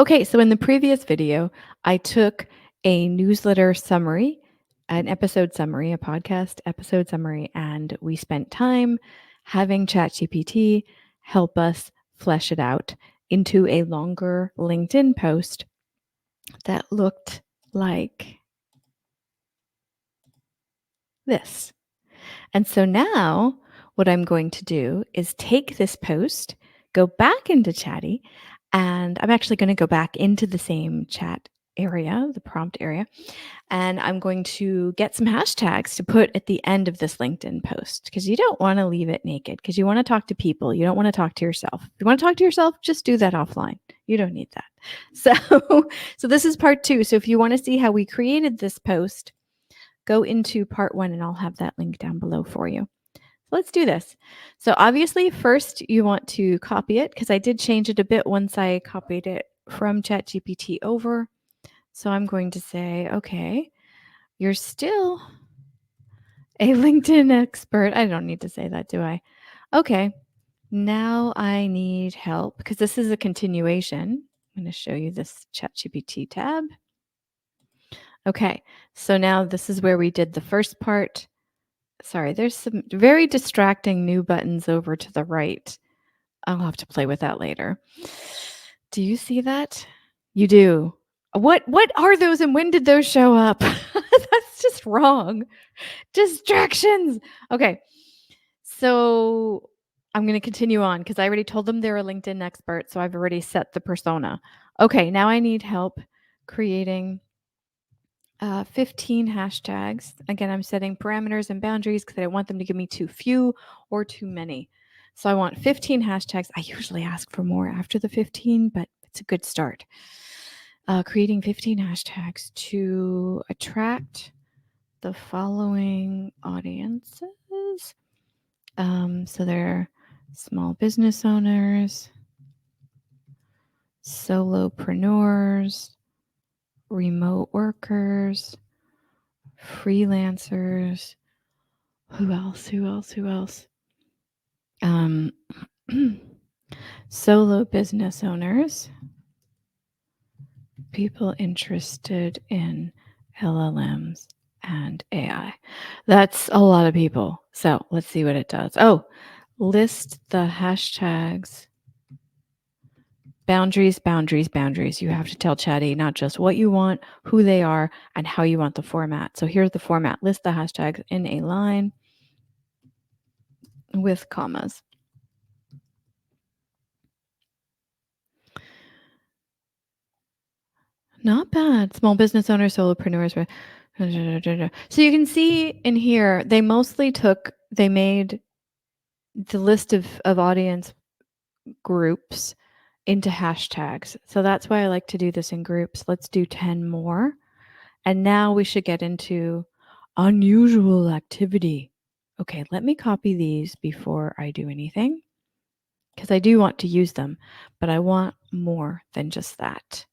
Okay, so in the previous video, I took a newsletter summary, an episode summary, a podcast episode summary, and we spent time having ChatGPT help us flesh it out into a longer LinkedIn post that looked like this. And so now what I'm going to do is take this post, go back into Chatty, and I'm actually going to go back into the same chat area, the prompt area, and I'm going to get some hashtags to put at the end of this LinkedIn post because you don't want to leave it naked because you want to talk to people. You don't want to talk to yourself. If you want to talk to yourself, just do that offline. You don't need that. So this is part 2. So if you want to see how we created this post, go into part 1 and I'll have that link down below for you. Let's do this. So obviously first you want to copy it because I did change it a bit once I copied it from ChatGPT over. So I'm going to say, okay, you're still a LinkedIn expert. I don't need to say that, do I? Okay, now I need help because this is a continuation. I'm going to show you this ChatGPT tab. Okay, so now this is where we did the first part. Sorry, there's some very distracting new buttons over to the right. I'll have to play with that later. Do you see that? You do. What are those and when did those show up? That's just wrong. Distractions. Okay. So I'm going to continue on because I already told them they're a LinkedIn expert. So I've already set the persona. Okay. Now I need help creating 15 hashtags. Again, I'm setting parameters and boundaries because I don't want them to give me too few or too many. So I want 15 hashtags. I usually ask for more after the 15, but it's a good start. Creating 15 hashtags to attract the following audiences. So they're small business owners, solopreneurs, remote workers, freelancers. Who else? Solo business owners, people interested in LLMs and AI. That's a lot of people. So let's see what it does. Oh, list the hashtags. Boundaries. You have to tell Chatty not just what you want, who they are, and how you want the format. So here's the format. List the hashtags in a line with commas. Not bad. Small business owners, solopreneurs. So you can see in here, they made the list of audience groups into hashtags. So that's why I like to do this in groups. Let's do 10 more. And now we should get into unusual activity. Okay, let me copy these before I do anything because I do want to use them, but I want more than just that.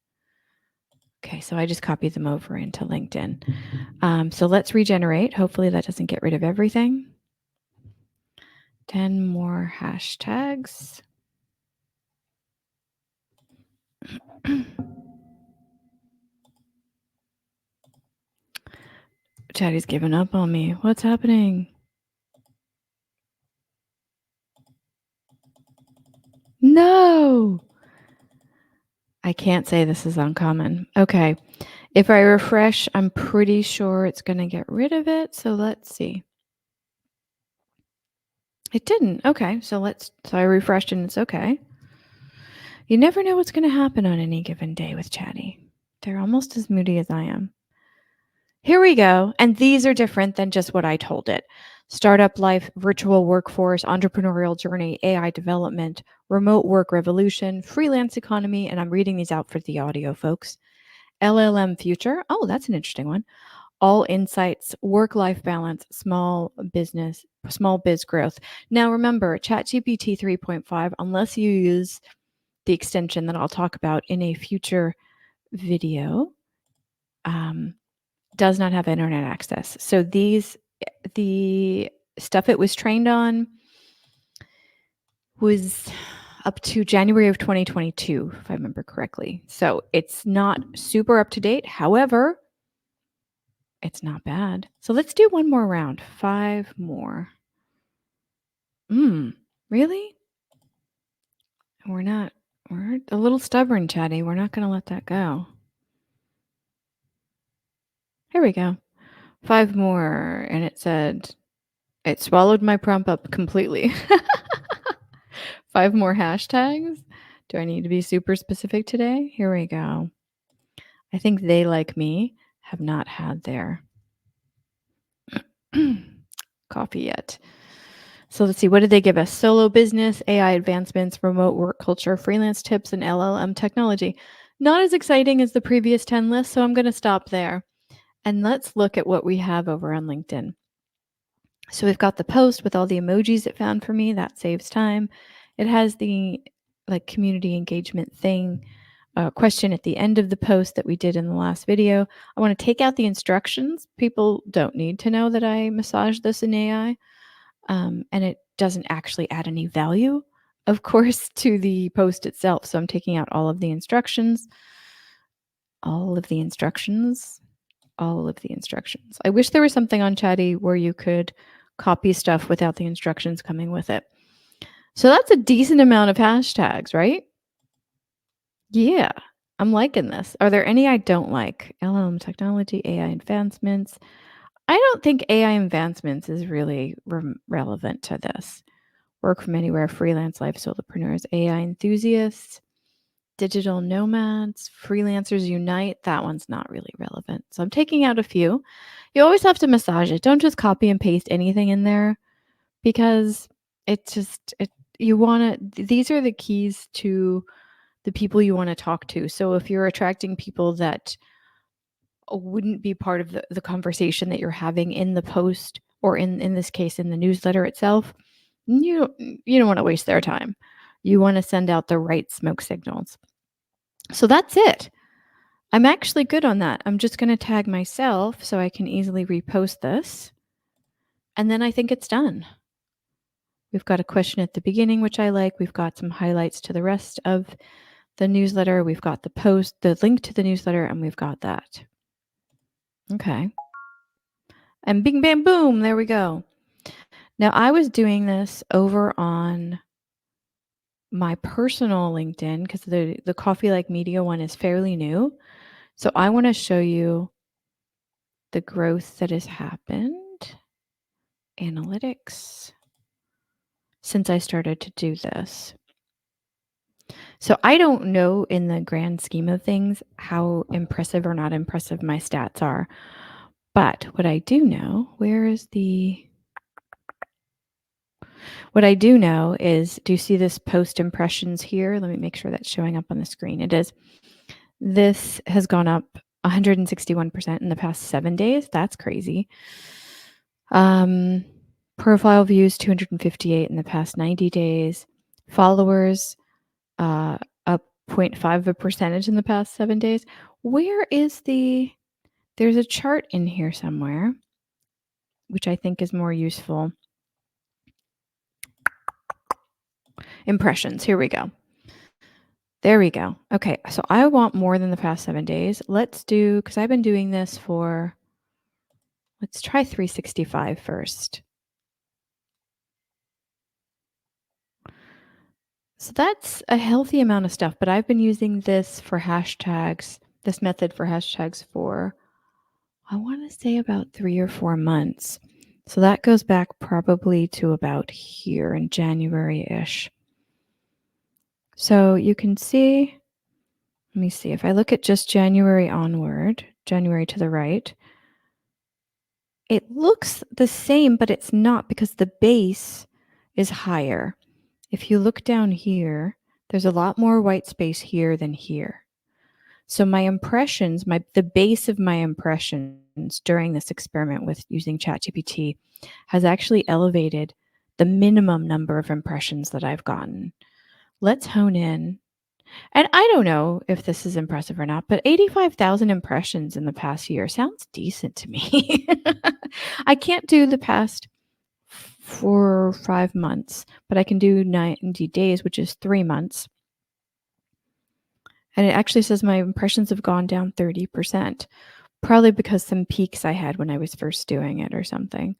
Okay, so I just copied them over into LinkedIn. So let's regenerate. Hopefully that doesn't get rid of everything. 10 more hashtags. Chatty's given up on me. What's happening? No! I can't say this is uncommon. Okay. If I refresh, I'm pretty sure it's going to get rid of it. So let's see. It didn't. Okay. So I refreshed and it's okay. You never know what's going to happen on any given day with Chatty. They're almost as moody as I am. Here we go. And these are different than just what I told it. Startup life, virtual workforce, entrepreneurial journey, AI development, remote work revolution, freelance economy, and I'm reading these out for the audio folks. LLM future. Oh, that's an interesting one. All insights, work-life balance, small biz growth. Now remember, ChatGPT 3.5, unless you use the extension that I'll talk about in a future video, does not have internet access. So the stuff it was trained on was up to January of 2022, if I remember correctly. So it's not super up to date. However, it's not bad. So let's do one more round. 5 more. Really? We're a little stubborn, Chatty. We're not going to let that go. Here we go. 5 more. And it said, it swallowed my prompt up completely. 5 more hashtags. Do I need to be super specific today? Here we go. I think they, like me, have not had their coffee yet. So let's see, what did they give us? Solo business, AI advancements, remote work culture, freelance tips, and LLM technology. Not as exciting as the previous 10 lists, so I'm going to stop there. And let's look at what we have over on LinkedIn. So we've got the post with all the emojis it found for me. That saves time. It has the community engagement thing question at the end of the post that we did in the last video. I want to take out the instructions. People don't need to know that I massaged this in AI. And it doesn't actually add any value, of course, to the post itself. So I'm taking out all of the instructions. I wish there was something on Chatty where you could copy stuff without the instructions coming with it. So that's a decent amount of hashtags, right? Yeah, I'm liking this. Are there any I don't like? LLM technology, AI advancements. I don't think AI advancements is really relevant to this. Work from anywhere, freelance life, solopreneurs, AI enthusiasts, digital nomads, freelancers unite. That one's not really relevant. So I'm taking out a few. You always have to massage it. Don't just copy and paste anything in there because you want to, these are the keys to the people you want to talk to. So if you're attracting people that wouldn't be part of the conversation that you're having in the post, or in this case, in the newsletter itself, you don't want to waste their time. You want to send out the right smoke signals. So that's it. I'm actually good on that. I'm just going to tag myself so I can easily repost this. And then I think it's done. We've got a question at the beginning, which I like. We've got some highlights to the rest of the newsletter. We've got the post, the link to the newsletter, and we've got that. Okay. And bing, bam, boom, there we go. Now, I was doing this over on my personal LinkedIn because the Coffee Like Media one is fairly new. So I want to show you the growth that has happened. Analytics. Since I started to do this. So I don't know in the grand scheme of things how impressive or not impressive my stats are. But what I do know, what I do know is, do you see this post impressions here? Let me make sure that's showing up on the screen. It is. This has gone up 161% in the past 7 days. That's crazy. Profile views 258 in the past 90 days. Followers up 0.5 of a percentage in the past 7 days. Where is there's a chart in here somewhere, which I think is more useful. Impressions. Here we go. There we go. Okay, so I want more than the past 7 days. Let's do, because I've been doing this for, let's try 365 first. So that's a healthy amount of stuff, but I've been using this for hashtags, this method for hashtags for, I want to say about 3 or 4 months. So that goes back probably to about here in January-ish. So you can see, let me see, if I look at just January onward, January to the right, it looks the same, but it's not because the base is higher. If you look down here, there's a lot more white space here than here. So my impressions, the base of my impressions during this experiment with using ChatGPT has actually elevated the minimum number of impressions that I've gotten. Let's hone in. And I don't know if this is impressive or not, but 85,000 impressions in the past year sounds decent to me. I can't do the past for 5 months, but I can do 90 days, which is 3 months. And it actually says my impressions have gone down 30%, probably because some peaks I had when I was first doing it or something.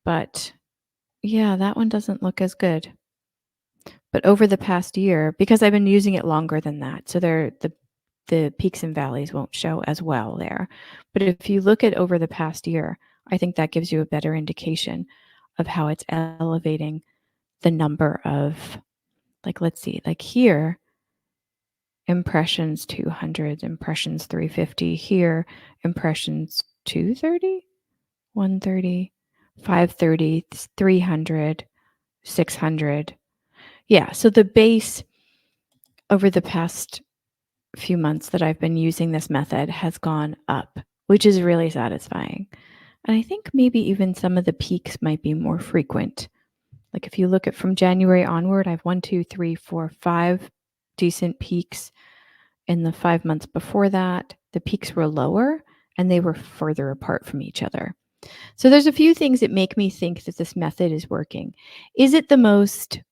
But yeah, that one doesn't look as good. But over the past year, because I've been using it longer than that, so the peaks and valleys won't show as well there. But if you look at over the past year, I think that gives you a better indication of how it's elevating the number of, like, let's see, like here, impressions 200, impressions 350, here, impressions 230, 130, 530, 300, 600. Yeah, so the base over the past few months that I've been using this method has gone up, which is really satisfying. And I think maybe even some of the peaks might be more frequent. Like if you look at from January onward, I have 1, 2, 3, 4, 5 decent peaks. In the 5 months before that, the peaks were lower and they were further apart from each other. So there's a few things that make me think that this method is working. Is it the most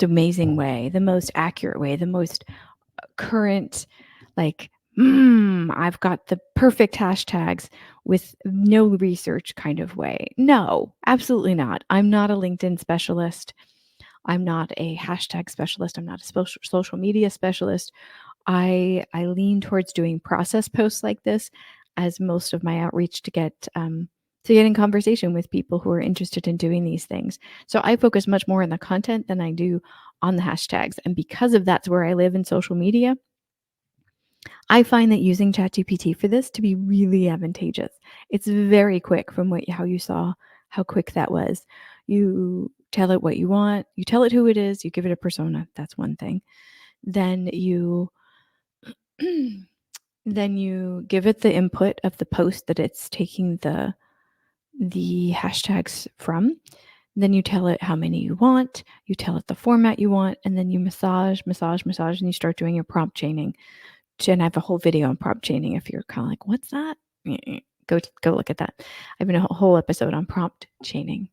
amazing way, the most accurate way, the most current, like, I've got the perfect hashtags with no research kind of way? No, absolutely not. I'm not a LinkedIn specialist. I'm not a hashtag specialist. I'm not a social media specialist. I lean towards doing process posts like this as most of my outreach to get in conversation with people who are interested in doing these things. So I focus much more on the content than I do on the hashtags. And because of that's where I live in social media, I find that using ChatGPT for this to be really advantageous. It's very quick from how you saw how quick that was. You tell it what you want, you tell it who it is, you give it a persona. That's one thing. Then you then you give it the input of the post that it's taking the hashtags from. Then you tell it how many you want, you tell it the format you want, and then you massage, and you start doing your prompt chaining. And I have a whole video on prompt chaining if you're kind of like, what's that? Go look at that. I have a whole episode on prompt chaining.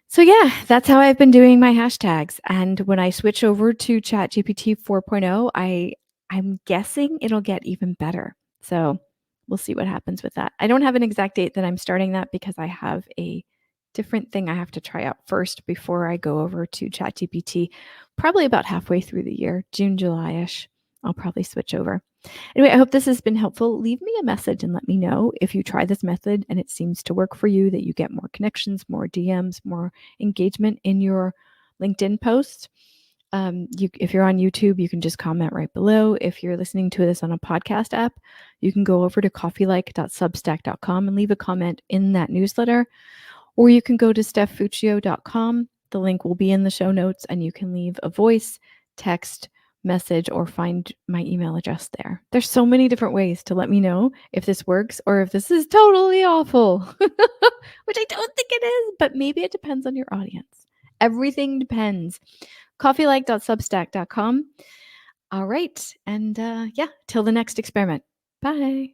So yeah, that's how I've been doing my hashtags. And when I switch over to ChatGPT 4.0, I'm guessing it'll get even better. So we'll see what happens with that. I don't have an exact date that I'm starting that because I have a different thing I have to try out first before I go over to ChatGPT, probably about halfway through the year, June, July-ish. I'll probably switch over. Anyway, I hope this has been helpful. Leave me a message and let me know if you try this method and it seems to work for you, that you get more connections, more DMs, more engagement in your LinkedIn posts. If you're on YouTube, you can just comment right below. If you're listening to this on a podcast app, you can go over to coffeelike.substack.com and leave a comment in that newsletter. Or you can go to stephfuccio.com. The link will be in the show notes, and you can leave a voice, text, message, or find my email address there. There's so many different ways to let me know if this works or if this is totally awful, which I don't think it is, but maybe it depends on your audience. Everything depends. coffeelike.substack.com. All right. And yeah, till the next experiment. Bye.